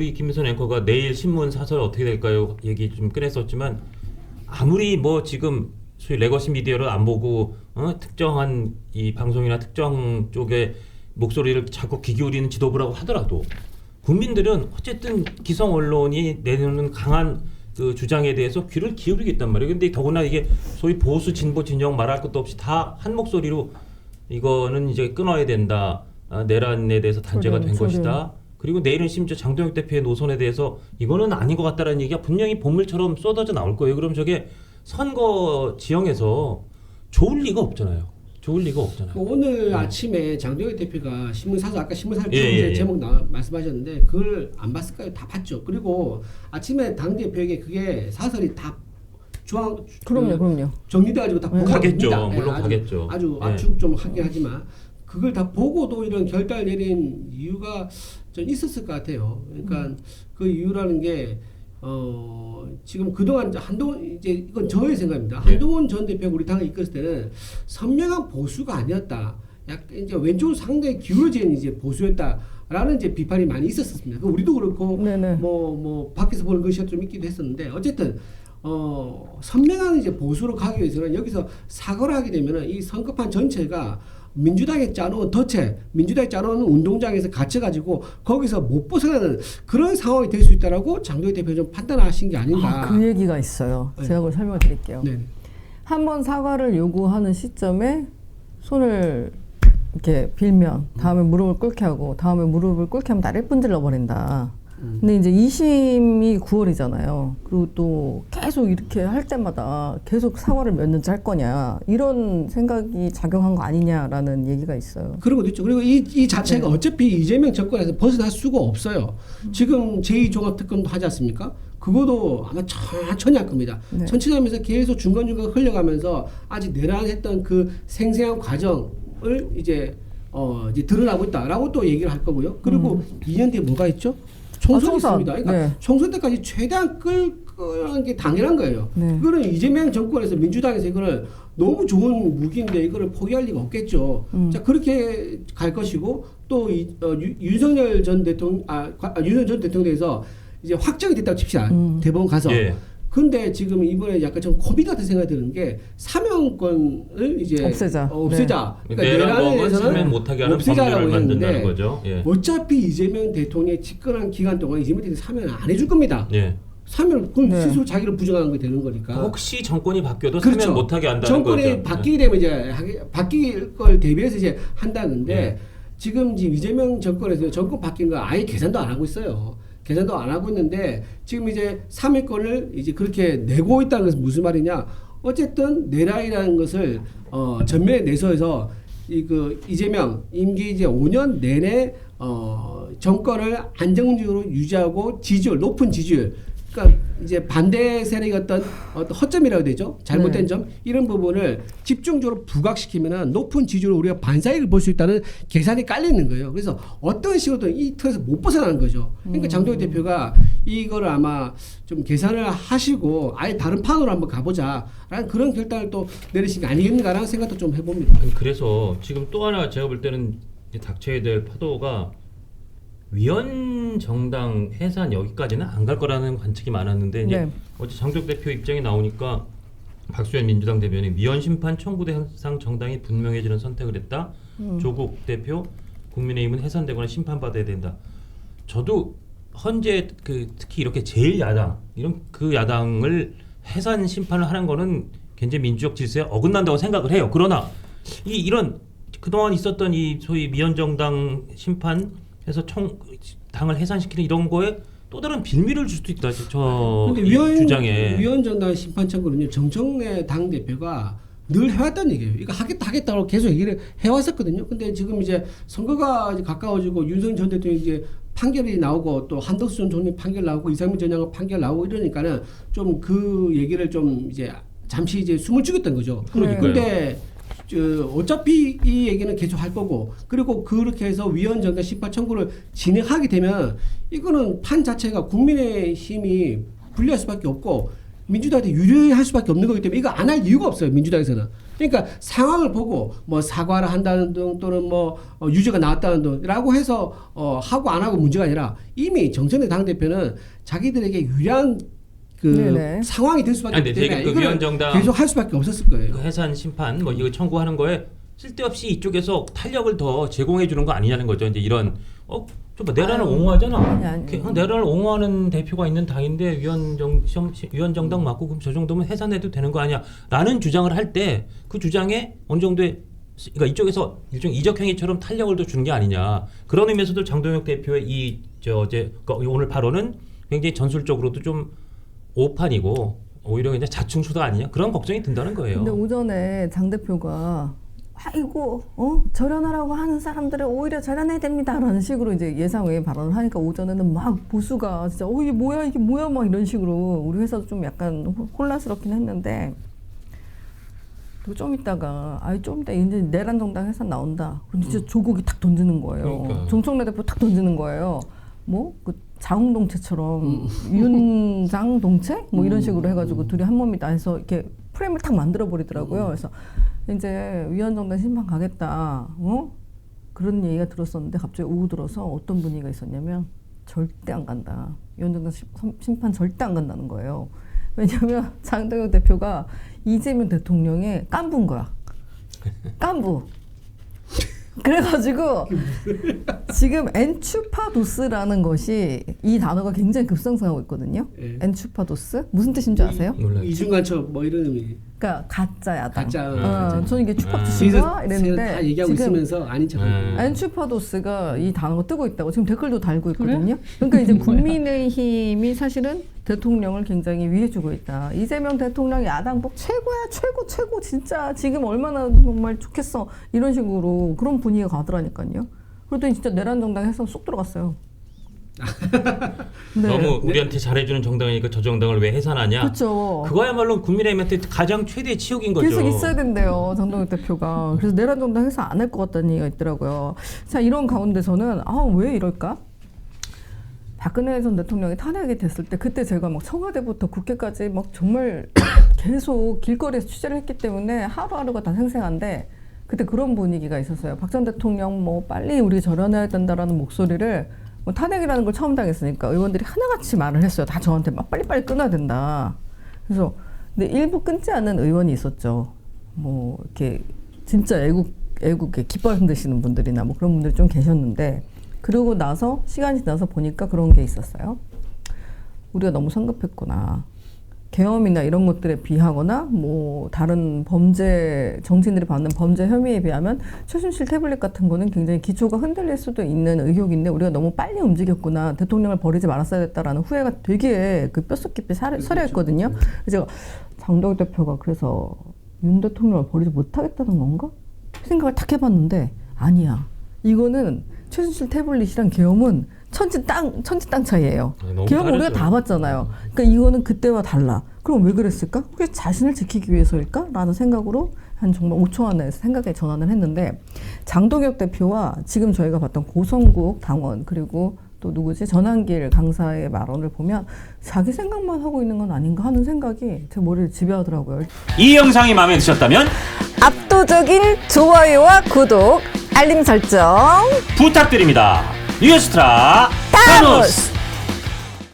우리 김민선 앵커가 내일 신문 사설 어떻게 될까요? 얘기 좀 꺼냈었지만 아무리 뭐 지금 소위 레거시 미디어를 안 보고 특정한 이 방송이나 특정 쪽의 목소리를 자꾸 귀 기울이는 지도부라고 하더라도 국민들은 어쨌든 기성 언론이 내놓는 강한 그 주장에 대해서 귀를 기울이겠단 말이에요. 근데 더구나 이게 소위 보수 진보 진영 말할 것도 없이 다 한 목소리로 이거는 이제 끊어야 된다. 내란에 대해서 단죄가 된 것이다. 그리고 내일은 심지어 장동혁 대표의 노선에 대해서 이거는 아닌 것 같다라는 얘기가 분명히 본물처럼 쏟아져 나올 거예요. 그럼 저게 선거 지형에서 좋을 리가 없잖아요. 좋을 리가 없잖아요. 오늘 아침에 장동혁 대표가 신문사서 아까 신문사서 제목 말씀하셨는데 그걸 안 봤을까요? 다 봤죠. 그리고 아침에 당 대표에게 그게 사설이 다 그럼요. 정리돼가지고 다 보고 가겠죠. 갑니다. 물론 아주, 가겠죠. 아주 예. 압축 좀 하긴 하지만 그걸 다 보고도 이런 결단을 내린 이유가 좀 있었을 것 같아요. 그러니까 그 이유라는 게 지금 그동안 한동훈 이제 이건 저의 생각입니다. 네. 한동훈 전 대표가 우리 당을 이끌었을 때는 선명한 보수가 아니었다. 약간 이제 왼쪽으로 상당히 기울어진 이제 보수였다라는 이제 비판이 많이 있었습니다. 우리도 그렇고 네네. 뭐 밖에서 보는 것이 좀 있기도 했었는데 어쨌든 선명한 이제 보수로 가기 위해서는 여기서 사과를 하게 되면은 이 선거판 전체가 민주당이 짜놓은 민주당이 짜놓은 운동장에서 갇혀가지고 거기서 못 벗어나는 그런 상황이 될 수 있다라고 장동혁 대표 좀 판단하신 게 아닌가. 그 얘기가 있어요. 네. 제가 그걸 설명을 드릴게요. 네. 한 번 사과를 요구하는 시점에 손을 이렇게 빌면 다음에 무릎을 꿇게 하고 다음에 무릎을 꿇게 하면 나를 분질러 버린다. 근데 이제 2심이 9월이잖아요. 그리고 또 계속 이렇게 할 때마다 계속 사과를 몇 년째 할 거냐 이런 생각이 작용한 거 아니냐라는 얘기가 있어요. 그런 것도 있죠. 그리고 이 자체가 어차피 이재명 정권에서 벗어날 수가 없어요. 지금 제2종합특검도 하지 않습니까? 그것도 아마 천천히 할 겁니다. 네. 천천히 하면서 계속 중간중간 흘려가면서 아직 내란했던 그 생생한 과정을 이제 드러나고 있다라고 또 얘기를 할 거고요. 그리고 2년 뒤에 뭐가 있죠? 총선이 총선. 있습니다. 그러니까 네. 총선 때까지 최대한 끌는 게 당연한 거예요. 네. 이거는 이재명 정권에서 민주당에서 이거를 너무 좋은 무기인데 이거를 포기할 리가 없겠죠. 자 그렇게 갈 것이고 또 윤석열 전 대통령 윤석열 전 대통령에서 이제 확정이 됐다고 칩시다. 대법원 가서. 예. 근데 지금 이번에 약간 좀 코비드 같은 생각이 드는 게 사면권을 이제 없애자. 그러니까 내란법은 사면 못하게 하는 법률을 만든다는 거죠. 예. 어차피 이재명 대통령이 집권한 기간 동안 이재명 대통령 사면 안 해줄 겁니다. 예. 사면 그럼 네. 스스로 자기를 부정하는 게 되는 거니까. 혹시 정권이 바뀌어도 그렇죠. 사면 못하게 한다는 정권이 거죠. 바뀌게 되면 이제 바뀔 걸 대비해서 이제 한다는데 예. 지금 이재명 정권에서 정권 바뀐 거 아예 계산도 안 하고 있어요. 계산도 안 하고 있는데 지금 이제 3위권을 이제 그렇게 내고 있다는 것은 무슨 말이냐? 어쨌든 내란이라는 것을 전면에 내서해서 이재명 임기 이제 5년 내내 정권을 안정적으로 유지하고 높은 지지율. 그러니까 이제 반대 세력이 어떤 허점이라고 되죠. 잘못된 점 이런 부분을 집중적으로 부각시키면은 높은 지지율을 우리가 반사익을 볼 수 있다는 계산이 깔려 있는 거예요. 그래서 어떤 식으로든 이 틀에서 못 벗어나는 거죠. 그러니까 장동혁 대표가 이거를 아마 좀 계산을 하시고 아예 다른 판으로 한번 가보자라는 그런 결단을 또 내리신 게 아니겠는가라는 생각도 좀 해봅니다. 아니, 그래서 지금 또 하나 제가 볼 때는 이제 닥쳐야 될 파도가 위헌 정당 해산 여기까지는 안 갈 거라는 관측이 많았는데 이제 네. 어제 장동혁 대표 입장이 나오니까 박수현 민주당 대변인 위헌 심판 청구 대상 정당이 분명해지는 선택을 했다. 조국 대표 국민의힘은 해산되거나 심판받아야 된다. 저도 현재 특히 이렇게 제1야당 이런 그 야당을 해산 심판을 하는 거는 굉장히 민주적 질서에 어긋난다고 생각을 해요. 그러나 이런 그동안 있었던 이 소위 위헌 정당 심판해서 당을 해산시키는 이런 거에 또 다른 빌미를 줄 수도 있다. 근데 주장에 위헌 정당 심판 청구는요. 정청래 당 대표가 늘 해왔다는 얘기예요. 이거 하겠다고 계속 얘기를 해왔었거든요. 근데 지금 이제 선거가 이제 가까워지고 윤석열 전 대통령이 이제 판결이 나오고 또 한덕수 전 총리 판결 나오고 이상민 전 장관 판결 나오고 이러니까는 좀 그 얘기를 좀 이제 잠시 이제 숨을 죽였던 거죠. 그러니까요. 근데 어차피 이 얘기는 계속 할 거고 그리고 그렇게 해서 위헌 정당 심판 청구를 진행하게 되면 이거는 판 자체가 국민의힘이 불리할 수밖에 없고 민주당한테 유리할 수밖에 없는 거기 때문에 이거 안 할 이유가 없어요. 민주당에서는. 그러니까 상황을 보고 뭐 사과를 한다는 등 또는 뭐 유죄가 나왔다는 등라고 해서 하고 안 하고 문제가 아니라 이미 정청래 당대표는 자기들에게 유리한 그 네네. 상황이 될 수밖에 없기 때문에 그 이거는 위원정당 계속 할 수밖에 없었을 거예요. 그 해산 심판 뭐 이거 청구하는 거에 쓸데없이 이쪽에서 탄력을 더 제공해 주는 거 아니냐는 거죠. 이제 이런 좀 내란을 옹호하잖아. 아니. 내란을 옹호하는 대표가 있는 당인데 위원정당 맞고 그럼 저 정도면 해산해도 되는 거 아니야? 라는 주장을 할 때 그 주장에 어느 정도의 그러니까 이쪽에서 일종 이적 행위처럼 탄력을 더 주는 게 아니냐. 그런 의미에서도 장동혁 대표의 그러니까 오늘 발언은 굉장히 전술적으로도 좀 오판이고 오히려 그냥 자충수다 아니냐 그런 걱정이 든다는 거예요. 근데 오전에 장 대표가 아이고 절연하라고 하는 사람들을 오히려 절연해야 됩니다라는 식으로 이제 예상 외의 발언을 하니까 오전에는 막 보수가 진짜 이게 뭐야 막 이런 식으로 우리 회사도 좀 약간 혼란스럽긴 했는데 그리고 좀 있다가 좀 이따 이제 내란 정당 해산 나온다. 그럼 진짜 조국이 탁 던지는 거예요. 그러니까요. 정청래 대표 탁 던지는 거예요. 뭐 그 자웅동체처럼 윤장동체 뭐 이런 식으로 해가지고 둘이 한 몸이다 해서 이렇게 프레임을 탁 만들어 버리더라고요. 그래서 이제 위원정당 심판 가겠다. 그런 얘기가 들었었는데 갑자기 오후 들어서 어떤 분위기가 있었냐면 절대 안 간다. 위원정당 심판 절대 안 간다는 거예요. 왜냐하면 장동혁 대표가 이재명 대통령의 깐부인 거야. 깐부. 그래가지고 지금 엔추파도스라는 것이 이 단어가 굉장히 급상승하고 있거든요. 예. 엔추파도스 무슨 뜻인지 아세요? 몰라요. 이중간첩 뭐 이런 의미. 그러니까 가짜 야당. 가짜. 저는 이게 추파도스인가 이랬는데 다 얘기하고 지금 있으면서 아닌 척. 엔추파도스가 이 단어가 뜨고 있다고 지금 댓글도 달고 있거든요. 그러니까 이제 국민의힘이 사실은 대통령을 굉장히 위해주고 있다. 이재명 대통령 야당복 최고야 최고 진짜 지금 얼마나 정말 좋겠어 이런 식으로 그런 분위기가 가더라니까요. 그랬더니 진짜 내란 정당 해서 쏙 들어갔어요. 네. 너무 우리한테 잘해주는 정당이니까 저 정당을 왜 해산하냐? 그렇죠. 그거야말로 국민의힘한테 가장 최대의 치욕인 거죠. 계속 있어야 된대요, 장동혁 대표가. 그래서 내란 정당 해서 안 할 것 같다는 얘기가 있더라고요. 자, 이런 가운데서는 왜 이럴까? 박근혜 전 대통령이 탄핵이 됐을 때 그때 제가 막 청와대부터 국회까지 막 정말 계속 길거리에서 취재를 했기 때문에 하루하루가 다 생생한데 그때 그런 분위기가 있었어요. 박 전 대통령 뭐 빨리 우리 절연해야 된다라는 목소리를 뭐 탄핵이라는 걸 처음 당했으니까 의원들이 하나같이 말을 했어요. 다 저한테 막 빨리빨리 끊어야 된다. 그래서 근데 일부 끊지 않는 의원이 있었죠. 뭐 이렇게 진짜 애국에 깃발 흔드시는 분들이나 뭐 그런 분들이 좀 계셨는데 그러고 나서 시간이 지나서 보니까 그런 게 있었어요. 우리가 너무 성급했구나. 계엄이나 이런 것들에 비하거나 뭐 다른 범죄 정치인들이 받는 범죄 혐의에 비하면 최순실 태블릿 같은 거는 굉장히 기초가 흔들릴 수도 있는 의혹인데 우리가 너무 빨리 움직였구나. 대통령을 버리지 말았어야 됐다라는 후회가 되게 그 뼛속 깊이 서려했거든요. 그래서 제가 장동혁 대표가 그래서 윤 대통령을 버리지 못하겠다는 건가? 생각을 탁 해봤는데 아니야. 이거는 최순실 태블릿이랑 계엄은 천지 땅 차이예요. 계엄 우리가 다 봤잖아요. 그러니까 이거는 그때와 달라. 그럼 왜 그랬을까? 혹시 자신을 지키기 위해서일까? 라는 생각으로 한 정말 5초 안에 생각에 전환을 했는데 장동혁 대표와 지금 저희가 봤던 고성국 당원 그리고 또 누구지? 전한길 강사의 발언을 보면 자기 생각만 하고 있는 건 아닌가 하는 생각이 제 머리를 지배하더라고요. 이 영상이 마음에 드셨다면 압도적인 좋아요와 구독, 알림 설정 부탁드립니다. 뉴스트라 타노스.